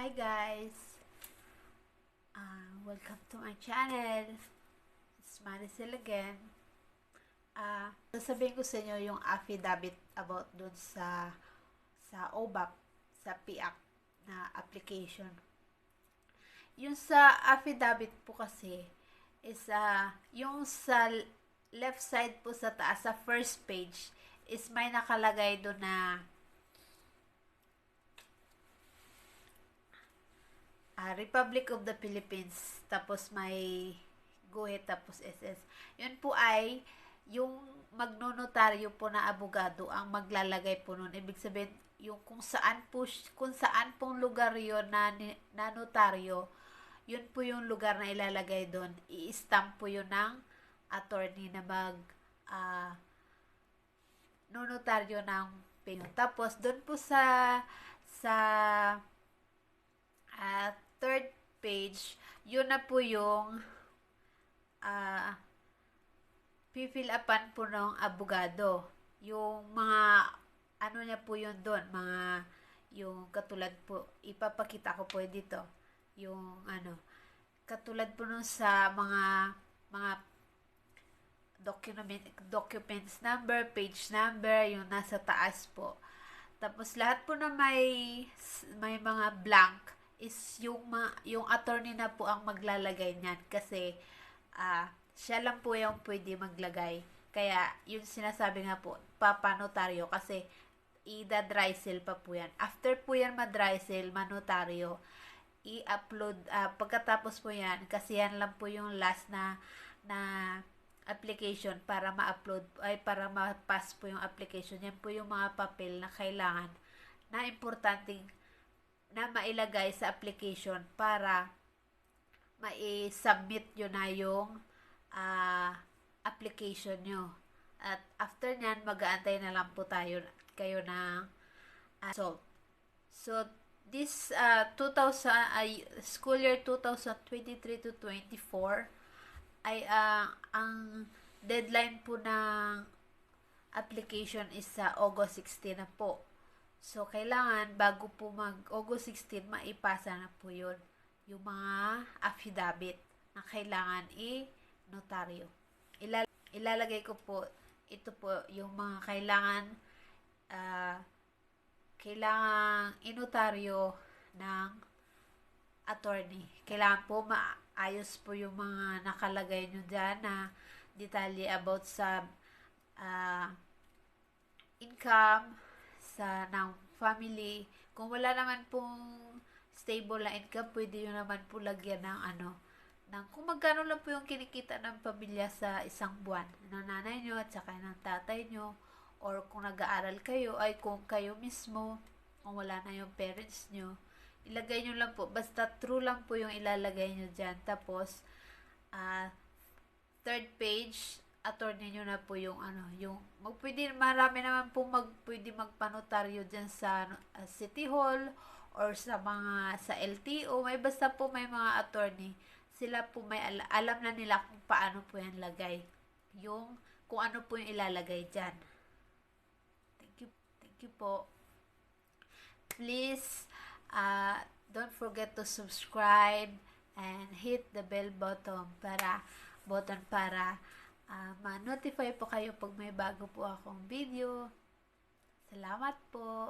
Hi guys! Welcome to my channel. It's Maricel again. Sasabihin ko sa inyo yung affidavit about dun sa OBAP, sa PIAC na application. Yung sa affidavit po kasi is yung sa left side po sa taas, sa first page, is may nakalagay doon na Republic of the Philippines, tapos may guhit, tapos SS. Yun po ay yung magnonotaryo po na abogado ang maglalagay po nun. Ibig sabihin, yung kung saan pong lugar yun na notaryo, yun po yung lugar na ilalagay doon. I-stamp po yun ng attorney na nonotaryo ng payment. Tapos doon po sa third page, yun na po yung fill upan po ng abogado. Yung mga ano niya po yun doon, yung katulad po, ipapakita ko po dito, yung katulad po nun sa mga documents number, page number, yung nasa taas po. Tapos lahat po na may mga blank is yung attorney na po ang maglalagay niyan kasi siya lang po yung pwede maglagay. Kaya yung sinasabi nga po, papanotaryo kasi ida-dry seal pa po yan. After po yan ma-dry seal, manotaryo, i-upload, pagkatapos po yan, kasi yan lang po yung last na application para ma-upload, para ma-pass po yung application. Yan po yung mga papel na kailangan na importanteng na mailagay sa application para mai-submit nyo na yung application nyo. At after nyan, mag-aantay na lang po kayo ng result. So, this school year 2023 to 24 ay ang deadline po ng application is sa August 16 na po. So, kailangan bago po mag-August 16, maipasa na po yun. Yung mga affidavit na kailangan i-notaryo. Ilalagay ko po, ito po yung mga kailangan inotaryo ng attorney. Kailangan po maayos po yung mga nakalagay nyo dyan na detalye about sa income, ng family. Kung wala naman pong stable na income, pwede nyo naman po lagyan ng kung magkano lang po yung kinikita ng pamilya sa isang buwan, ng nanay nyo at saka ng tatay nyo, or kung nag-aaral kayo, ay kung kayo mismo, kung wala na yung parents nyo, ilagay nyo lang po, basta true lang po yung ilalagay nyo dyan. Tapos third page, attorney nyo na po yung marami naman po pwede magpanotaryo dyan sa City Hall or sa LTO. Basta po may mga attorney. Sila po alam na nila kung paano po yan lagay. Kung ano po yung ilalagay dyan. Thank you po. Please, don't forget to subscribe and hit the bell button para ma-notify po kayo pag may bago po akong video. Salamat po.